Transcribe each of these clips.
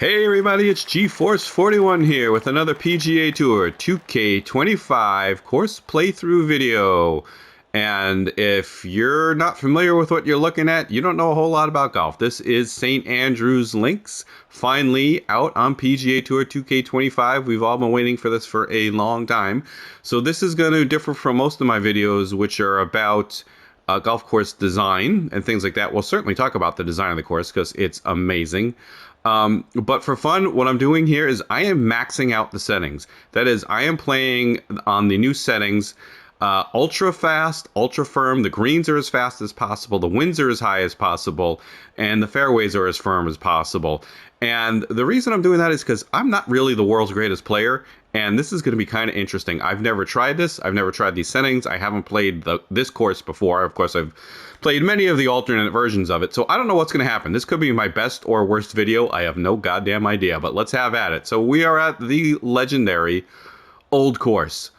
Hey everybody, it's GeForce41 here with another PGA Tour 2K25 course playthrough video. And if you're not familiar with what you're looking at, you don't know a whole lot about golf. This is St. Andrews Links, finally out on PGA Tour 2K25. We've all been waiting for this for a long time. So this is going to differ from most of my videos, which are about golf course design and things like that. We'll certainly talk about the design of the course because it's amazing. But for fun, what I'm doing here is I am maxing out the settings. That is, I am playing on the new settings, ultra fast, ultra firm. The greens are as fast as possible. The winds are as high as possible. And the fairways are as firm as possible. And the reason I'm doing that is because I'm not really the world's greatest player. And this is going to be kind of interesting. I've never tried this. I've never tried these settings. I haven't played this course before. Of course, I've played many of the alternate versions of it. So I don't know what's going to happen. This could be my best or worst video. I have no goddamn idea. But let's have at it. So we are at the legendary old course.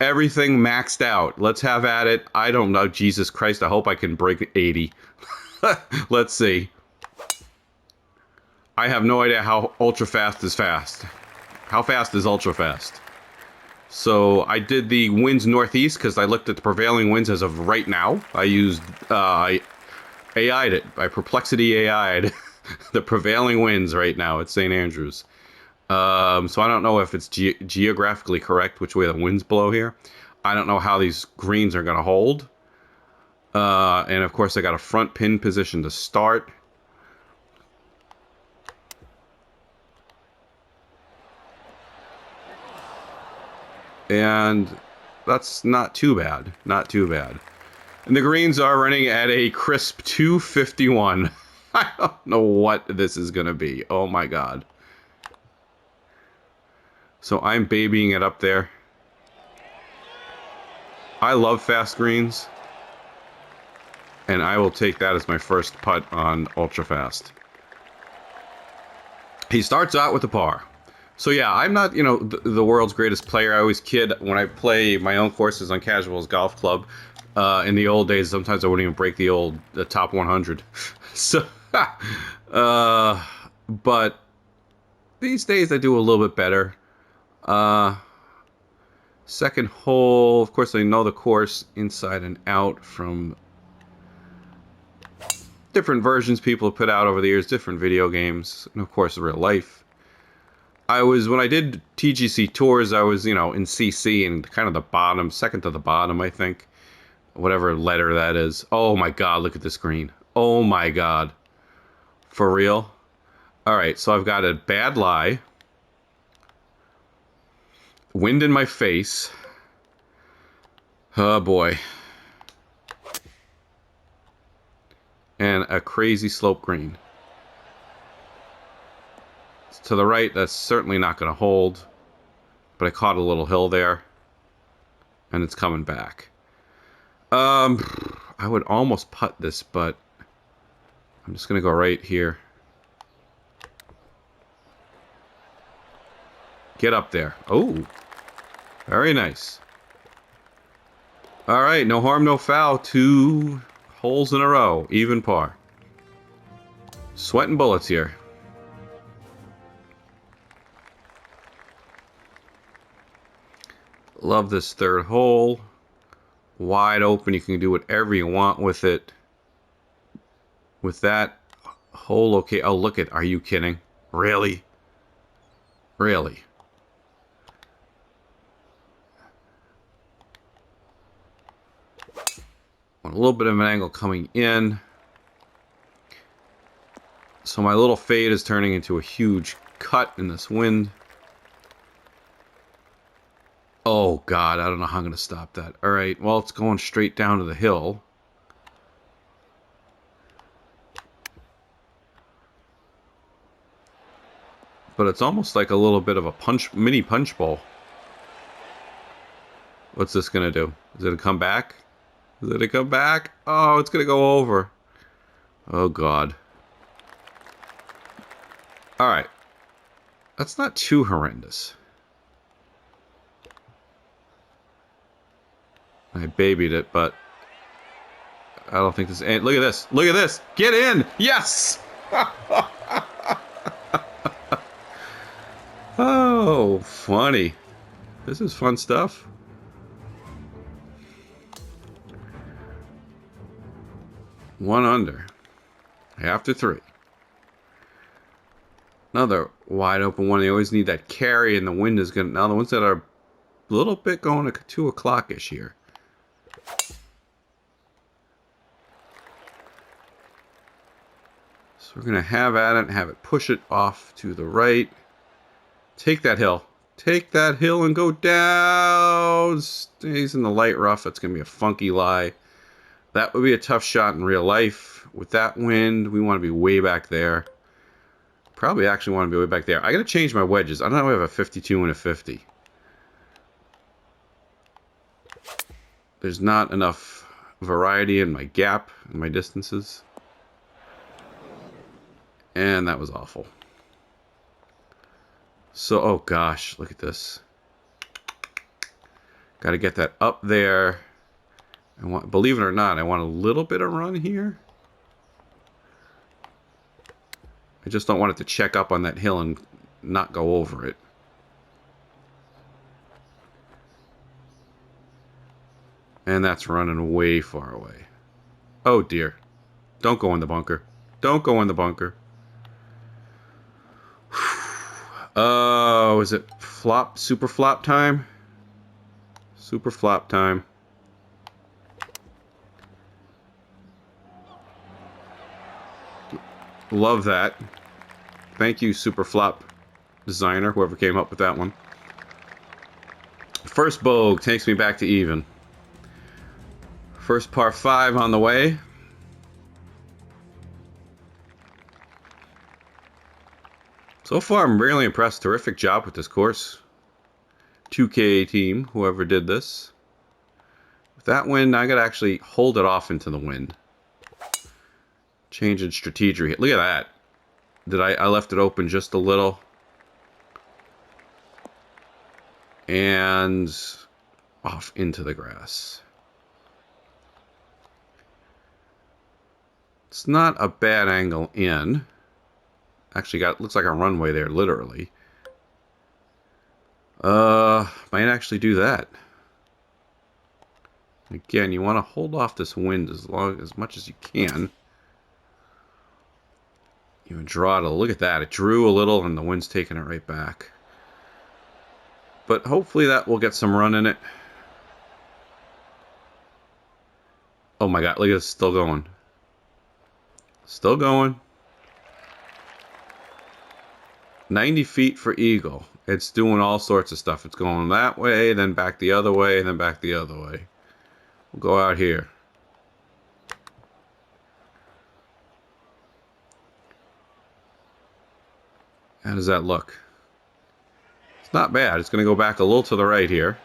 Everything maxed out. Let's have at it. I don't know. Jesus Christ. I hope I can break 80. Let's see. I have no idea how ultra fast is fast. How fast is ultra fast? So I did the winds northeast because I looked at the prevailing winds as of right now. I used I AI'd it. I Perplexity AI'd the prevailing winds right now at St. Andrews. So I don't know if it's geographically correct which way the winds blow here. I don't know how these greens are going to hold. And of course I got a front pin position to start. And that's not too bad. Not too bad. And the greens are running at a crisp 251. I don't know what this is going to be. Oh my God. So I'm babying it up there. I love fast greens. And I will take that as my first putt on ultra fast. He starts out with a par. So yeah, I'm not, the world's greatest player. I always kid when I play my own courses on Casuals Golf Club. In the old days, sometimes I wouldn't even break the top 100. So, but these days I do a little bit better. Second hole, of course I know the course inside and out from different versions people have put out over the years, different video games, and of course real life. When I did TGC tours, I was, in CC and kind of the bottom, second to the bottom, I think. Whatever letter that is. Oh my God, look at this green. Oh my God. For real? All right, so I've got a bad lie. Wind in my face. Oh boy. And a crazy slope green. To the right, that's certainly not going to hold. But I caught a little hill there. And it's coming back. I would almost putt this, but I'm just going to go right here. Get up there. Oh, very nice. All right, no harm, no foul. 2 holes in a row. Even par. Sweating bullets here. Love this third hole. Wide open. You can do whatever you want with it. With that hole, okay. Oh, look at. Are you kidding? Really? Really? A little bit of an angle coming in. So my little fade is turning into a huge cut in this wind. Oh, God, I don't know how I'm going to stop that. All right, well, it's going straight down to the hill. But it's almost like a little bit of a mini punch bowl. What's this going to do? Is it going to come back? Is it going to come back? Oh, it's going to go over. Oh, God. All right. That's not too horrendous. I babied it, but I don't think this... Look at this. Look at this. Get in. Yes. Oh, funny. This is fun stuff. One under. After 3. Another wide open one. They always need that carry, and the wind is going to... Now the ones that are a little bit going to 2 o'clock-ish here. So we're going to have at it and have it push it off to the right. Take that hill. Take that hill and go down. Stays in the light rough. That's going to be a funky lie. That would be a tough shot in real life. With that wind, we want to be way back there. Probably actually want to be way back there. I got to change my wedges. I don't know if I have a 52 and a 50. There's not enough variety in my gap, in my distances. And that was awful. So, oh gosh, look at this. Got to get that up there. Believe it or not, I want a little bit of run here. I just don't want it to check up on that hill and not go over it. And that's running way far away. Oh dear. Don't go in the bunker. Don't go in the bunker. Oh, is it flop? Super flop time? Super flop time. Love that. Thank you, super flop designer, whoever came up with that one. First bogey takes me back to even. First par 5 on the way. So far, I'm really impressed. Terrific job with this course. 2K team, whoever did this. With that wind, I got to actually hold it off into the wind. Changing strategy. Look at that. I left it open just a little. And off into the grass. It's not a bad angle in. Actually looks like a runway there, literally. Might actually do that. Again, you want to hold off this wind as much as you can. You draw it look at that. It drew a little and the wind's taking it right back. But hopefully that will get some run in it. Oh my god, look at it, still going. Still going. 90 feet for eagle. It's doing all sorts of stuff. It's going that way, then back the other way, and then back the other way. We'll go out here. How does that look? It's not bad. It's going to go back a little to the right here.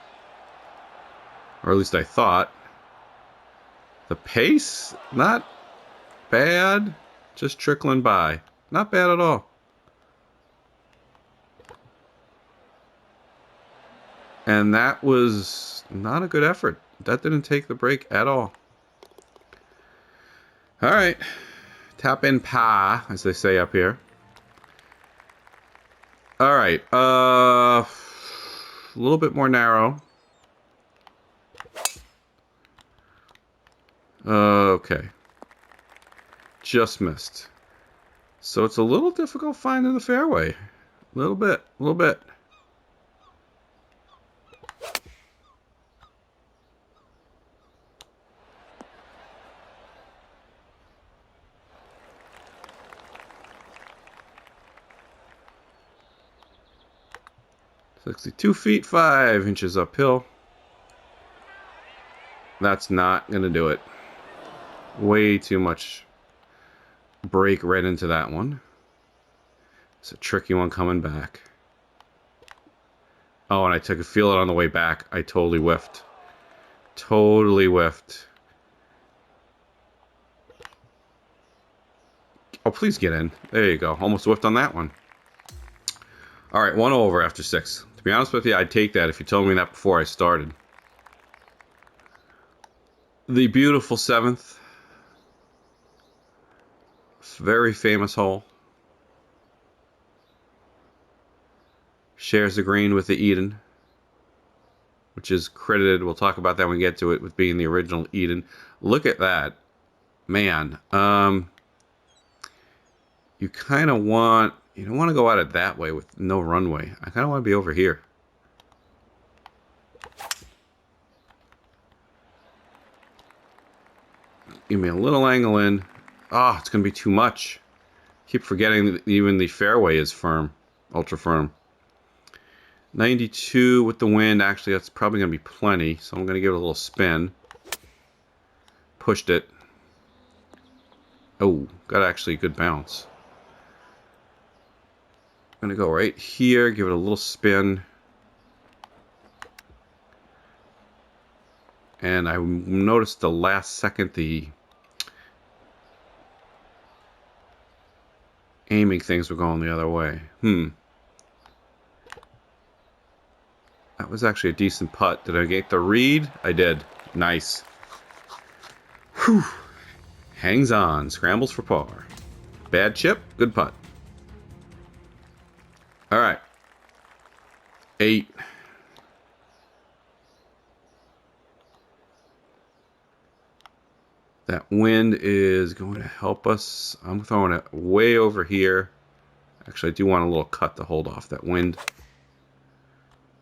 Or at least I thought. The pace, not bad. Just trickling by. Not bad at all. And that was not a good effort. That didn't take the break at all. All right. Tap in pa, as they say up here. All right. A little bit more narrow. Okay. Just missed. So it's a little difficult finding the fairway. A little bit. A little bit. "62 feet 5 inches uphill." That's not going to do it. Way too much break right into that one. It's a tricky one coming back. Oh, and I took a feel it on the way back. I totally whiffed. Totally whiffed. Oh, please get in. There you go. Almost whiffed on that one. All right, 1 over after 6. To be honest with you, I'd take that if you told me that before I started. The beautiful 7th. Very famous hole. Shares the green with the Eden, which is credited. We'll talk about that when we get to it, with being the original Eden. Look at that. Man. You kind of want... You don't want to go at it that way with no runway. I kind of want to be over here. Give me a little angle in. Ah, it's going to be too much. Keep forgetting that even the fairway is firm. Ultra firm. 92 with the wind. Actually, that's probably going to be plenty. So I'm going to give it a little spin. Pushed it. Oh, got actually a good bounce. I'm going to go right here. Give it a little spin. And I noticed the last second the aiming things were going the other way. That was actually a decent putt. Did I get the read? I did. Nice. Whew. Hangs on. Scrambles for par. Bad chip. Good putt. All right. 8. That wind is going to help us. I'm throwing it way over here. Actually, I do want a little cut to hold off that wind.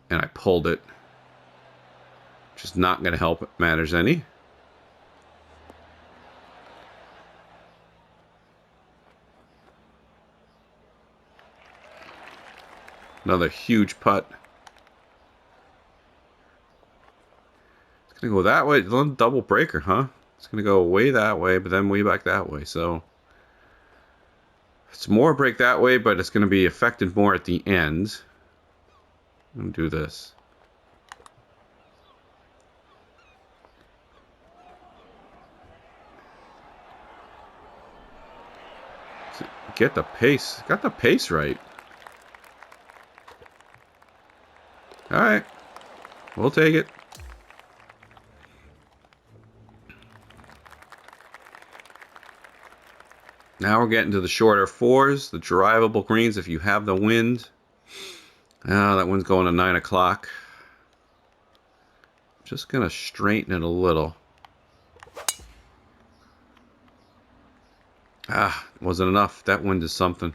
And I pulled it. Which is not going to help it matters any. Another huge putt. It's going to go that way. Double breaker, huh? It's going to go way that way, but then way back that way. So it's more break that way, but it's going to be affected more at the end. I'm going to do this. Get the pace. Got the pace right. All right. We'll take it. Now we're getting to the shorter 4s, the drivable greens if you have the wind. That one's going to 9 o'clock. Just going to straighten it a little. Wasn't enough. That wind is something.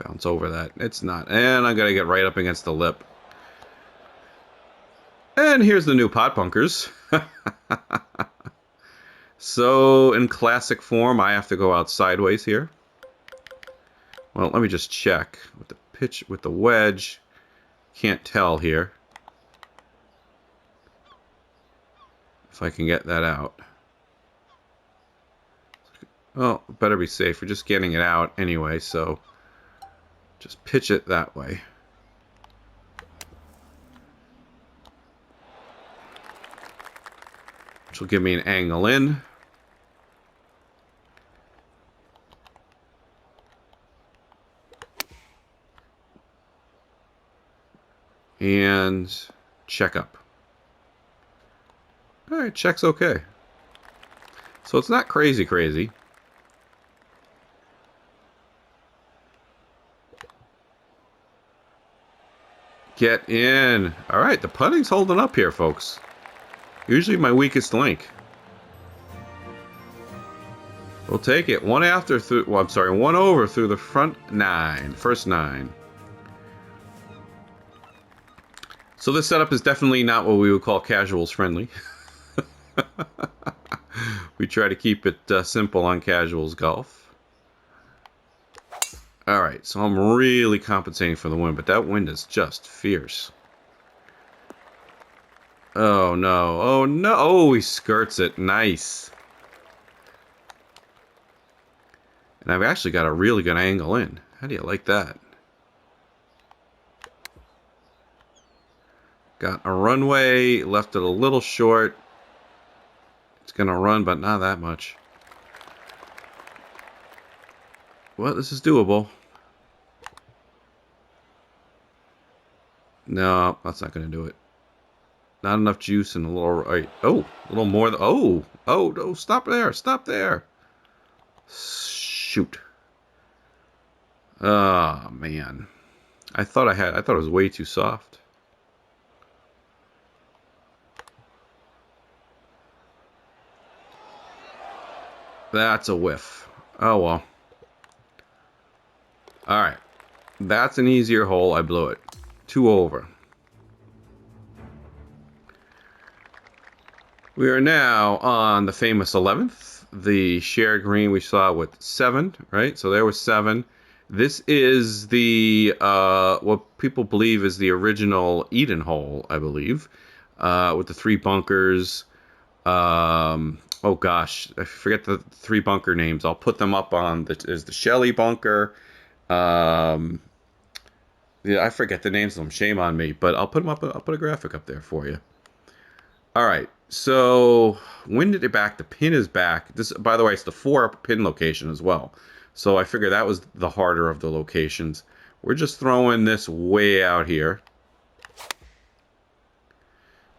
Bounce over that. It's not. And I'm going to get right up against the lip. And here's the new pot bunkers. So, in classic form, I have to go out sideways here. Well, let me just check. With the pitch, with the wedge, can't tell here. If I can get that out. Well, better be safe. We're just getting it out anyway, so just pitch it that way. Which will give me an angle in. And check up. Alright, check's okay. So it's not crazy. Get in. Alright, the putting's holding up here, folks. Usually my weakest link. We'll take it. One over through the front 9. First 9. So this setup is definitely not what we would call casuals friendly. We try to keep it simple on casuals golf. Alright, so I'm really compensating for the wind, but that wind is just fierce. Oh no, oh no, oh he skirts it, nice. And I've actually got a really good angle in. How do you like that? Got a runway, left it a little short. It's gonna run, but not that much. Well, this is doable. No, that's not gonna do it. Not enough juice and a little right. Oh, a little more. Oh, no, stop there, stop there. Shoot. Oh, man. I thought it was way too soft. That's a whiff. Oh well. Alright. That's an easier hole. I blew it. 2 over. We are now on the famous 11th. The shared green we saw with 7, right? So there was 7. This is the, what people believe is the original Eden hole, I believe, with the 3 bunkers. Oh gosh, I forget the 3 bunker names. I'll put them up on there's the Shelley bunker. Yeah, I forget the names of them. Shame on me, but I'll put them up. I'll put a graphic up there for you. All right. So when did it back? The pin is back. This, by the way, it's the 4 pin location as well. So I figured that was the harder of the locations. We're just throwing this way out here.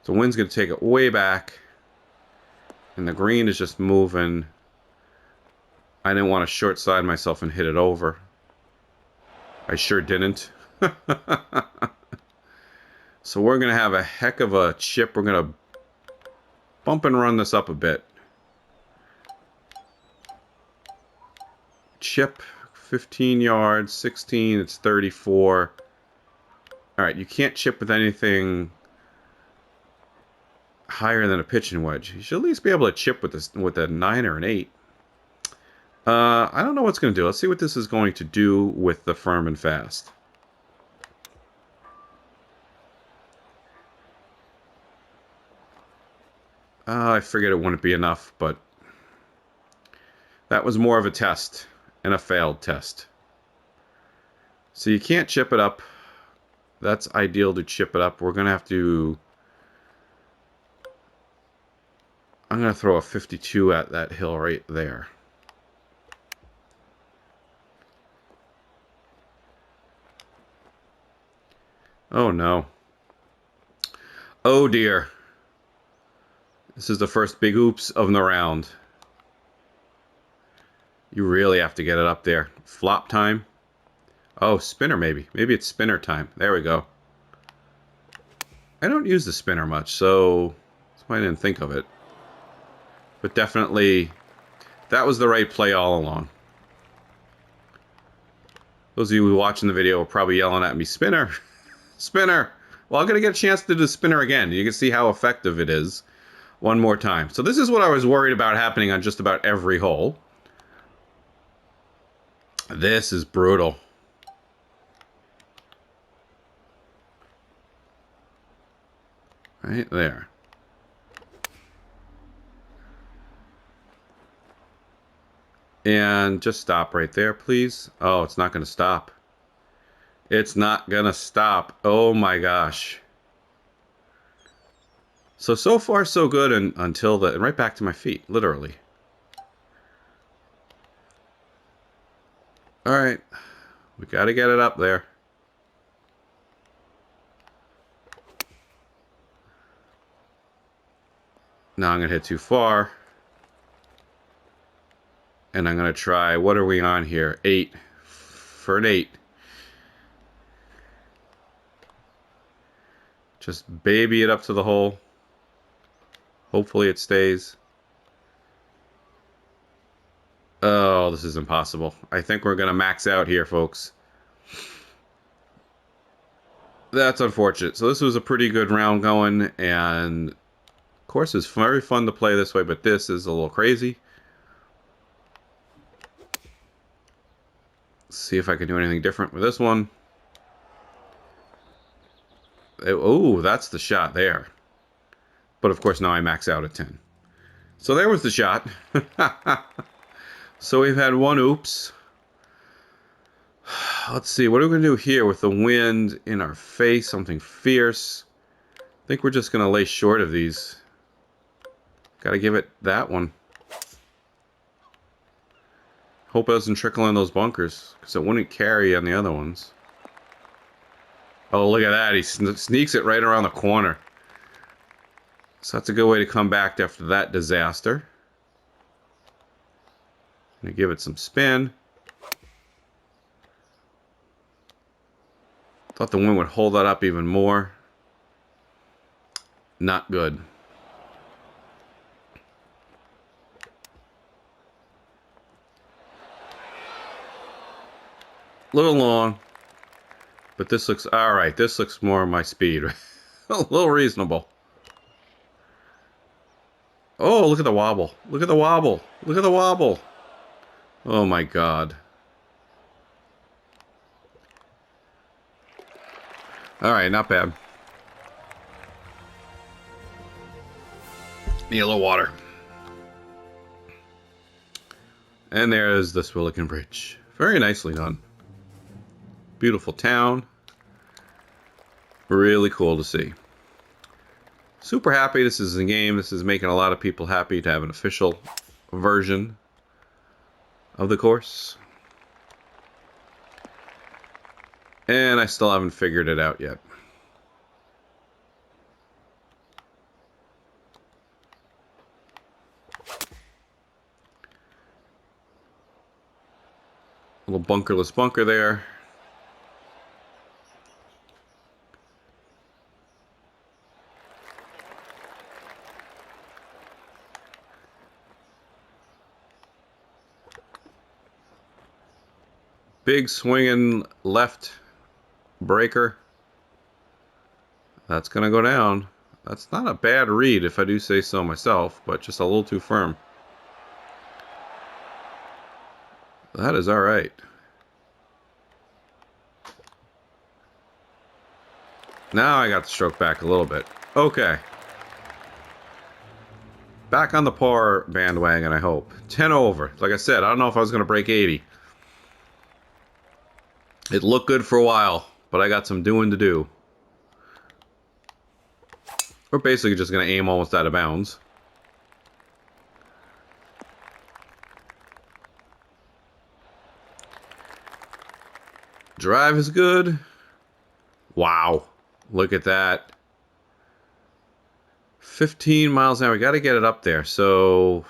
So wind's going to take it way back. And the green is just moving. I didn't want to short side myself and hit it over. I sure didn't. So we're going to have a heck of a chip. We're going to bump and run this up a bit. Chip, 15 yards, 16, it's 34. Alright, you can't chip with anything higher than a pitching wedge. You should at least be able to chip with this with a 9 or an 8. I don't know what's going to do. Let's see what this is going to do with the firm and fast. I figured it wouldn't be enough, but that was more of a test and a failed test. So you can't chip it up. That's ideal to chip it up. We're going to have to... I'm going to throw a 52 at that hill right there. Oh no. Oh dear. This is the first big oops of the round. You really have to get it up there. Flop time. Oh, spinner maybe. Maybe it's spinner time. There we go. I don't use the spinner much, so that's why I didn't think of it. But definitely, that was the right play all along. Those of you who are watching the video are probably yelling at me, spinner, spinner. Well, I'm going to get a chance to do the spinner again. You can see how effective it is one more time. So this is what I was worried about happening on just about every hole. This is brutal. Right there. And just stop right there, please. Oh, it's not going to stop. It's not going to stop. Oh my gosh. So far so good until the... And right back to my feet, literally. Alright. We got to get it up there. Now I'm going to hit too far. And I'm going to try... What are we on here? 8. For an 8. Just baby it up to the hole. Hopefully it stays. Oh, this is impossible. I think we're going to max out here, folks. That's unfortunate. So this was a pretty good round going, and of course it's very fun to play this way, but this is a little crazy. Let's see if I can do anything different with this one. Oh, that's the shot there. But of course now I max out at 10. So there was the shot. So we've had one oops. Let's see, what are we going to do here with the wind in our face? Something fierce. I think we're just going to lay short of these. Got to give it that one. Hope it doesn't trickle in those bunkers, because it wouldn't carry on the other ones. Oh, look at that. He sneaks it right around the corner. So that's a good way to come back after that disaster. Gonna give it some spin. Thought the wind would hold that up even more. Not good. A little long, but this looks all right. This looks more my speed. A little reasonable. Oh, look at the wobble. Look at the wobble. Look at the wobble. Oh my God. All right, not bad. Need a little water. And there is the Swillican Bridge. Very nicely done. Beautiful town. Really cool to see. Super happy this is a game. This is making a lot of people happy to have an official version of the course. And I still haven't figured it out yet. Little bunkerless bunker there. Big swinging left breaker. That's going to go down. That's not a bad read if I do say so myself, but just a little too firm. That is all right. Now I got the stroke back a little bit. Okay. Back on the par bandwagon, I hope. 10 over. Like I said, I don't know if I was going to break 80. It looked good for a while, but I got some doing to do. We're basically just going to aim almost out of bounds. Drive is good. Wow. Look at that. 15 miles an hour. We got to get it up there. So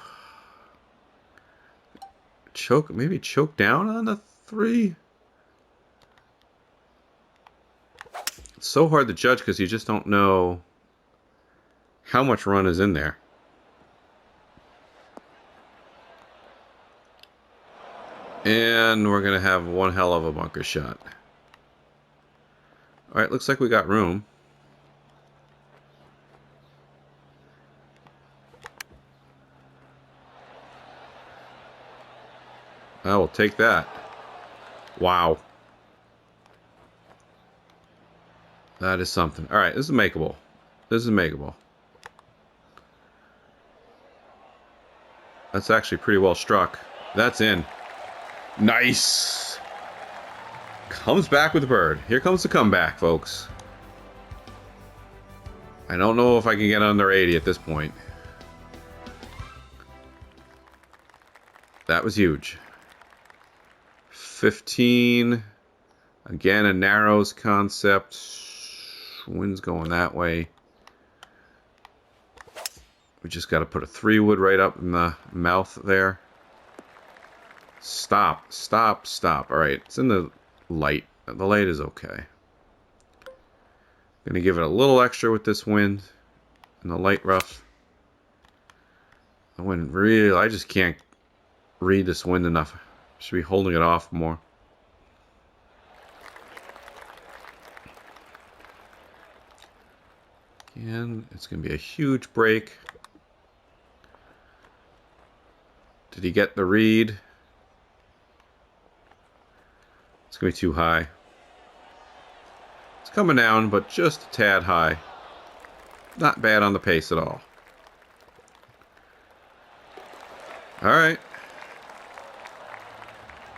maybe choke down on the 3. It's so hard to judge because you just don't know how much run is in there. And we're going to have one hell of a bunker shot. All right, looks like we got room. I will take that. Wow. That is something. All right, this is makeable. This is makeable. That's actually pretty well struck. That's in. Nice. Comes back with the bird. Here comes the comeback, folks. I don't know if I can get under 80 at this point. That was huge. 15. Again, a narrows concept. Wind's going that way. We just got to put a 3-wood right up in the mouth there. Stop, stop, stop. All right, it's in the light. The light is okay. Gonna give it a little extra with this wind and the light rough. The wind really, I just can't read this wind enough. Should be holding it off more. Again, it's gonna be a huge break. Did he get the read? It's going to be too high. It's coming down, but just a tad high. Not bad on the pace at all. Alright.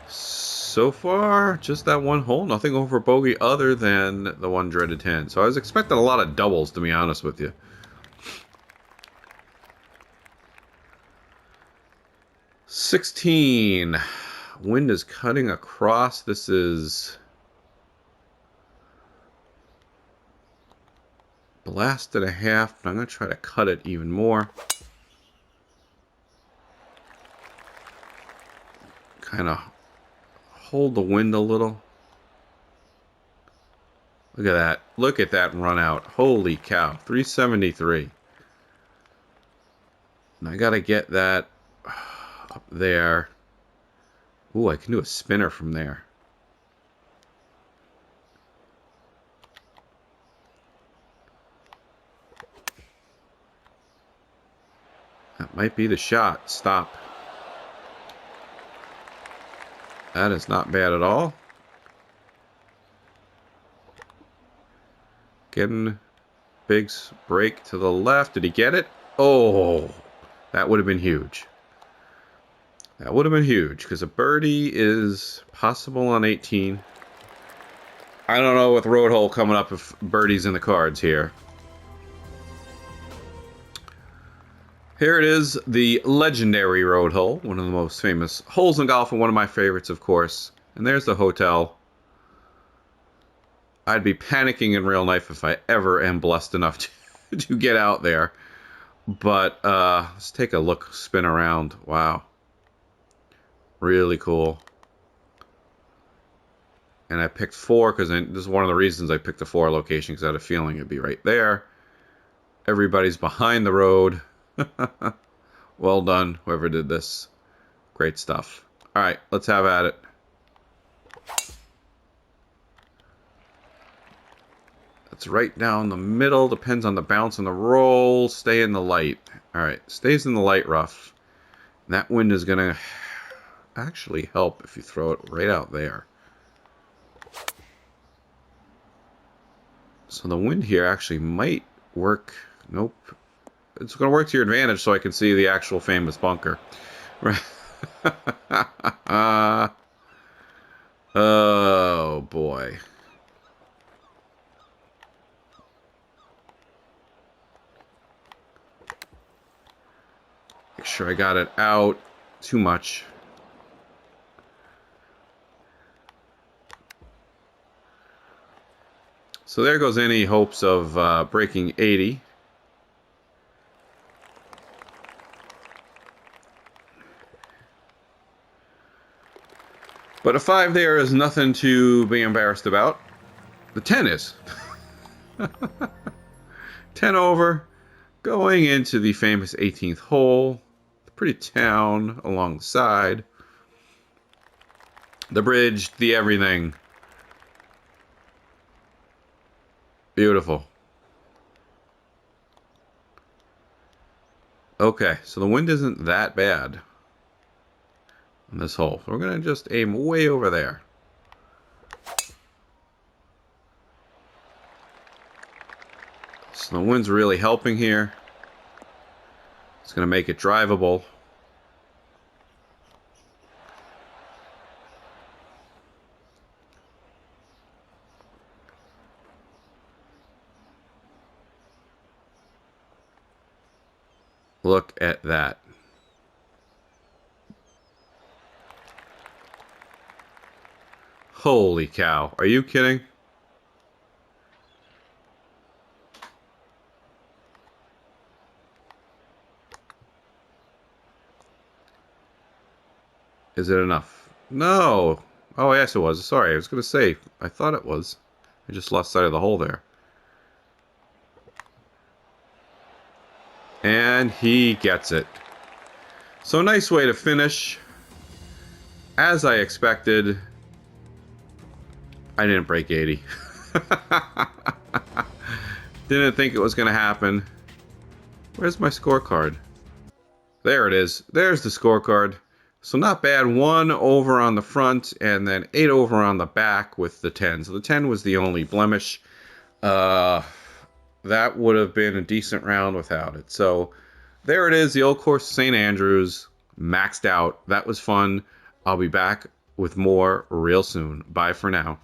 So far, just that one hole. Nothing over bogey other than the one dreaded 10. So I was expecting a lot of doubles, to be honest with you. $16. Wind is cutting across. This is blast and a half, but I'm going to try to cut it even more. Kind of hold the wind a little. Look at that. Look at that run out. Holy cow. 373. And I got to get that up there. Ooh, I can do a spinner from there. That might be the shot. Stop. That is not bad at all. Getting Big's break to the left. Did he get it? Oh, that would have been huge. That would have been huge because a birdie is possible on 18. I don't know with road hole coming up if birdie's in the cards here. Here it is, the legendary road hole, one of the most famous holes in golf and one of my favorites, of course. And there's the hotel. I'd be panicking in real life if I ever am blessed enough to get out there. But let's take a look, spin around. Wow. Really cool. And I picked 4 because this is one of the reasons I picked the 4 location, because I had a feeling it'd be right there. Everybody's behind the road. Well done, whoever did this. Great stuff. All right, let's have at it. It's right down the middle. Depends on the bounce and the roll. Stay in the light. All right, stays in the light rough. And that wind is going to actually help if you throw it right out there. So the wind here actually might work. Nope. It's going to work to your advantage so I can see the actual famous bunker. Oh, boy. Make sure I got it out. Too much. So there goes any hopes of breaking 80. But a 5 there is nothing to be embarrassed about. The 10 is. 10 over, going into the famous 18th hole. Pretty town along the side. The bridge, the everything. Beautiful. Okay, so the wind isn't that bad on this hole. So we're going to just aim way over there. So the wind's really helping here. It's going to make it drivable. Look at that. Holy cow. Are you kidding? Is it enough? No. Oh, yes, it was. Sorry, I was going to say, I thought it was. I just lost sight of the hole there. And he gets it. So nice way to finish. As I expected, I didn't break 80. Didn't think it was going to happen. Where's my scorecard? There it is. There's the scorecard. So not bad. 1 over on the front and then 8 over on the back with the 10. So the 10 was the only blemish. That would have been a decent round without it. So there it is, the old course of St. Andrews, maxed out. That was fun. I'll be back with more real soon. Bye for now.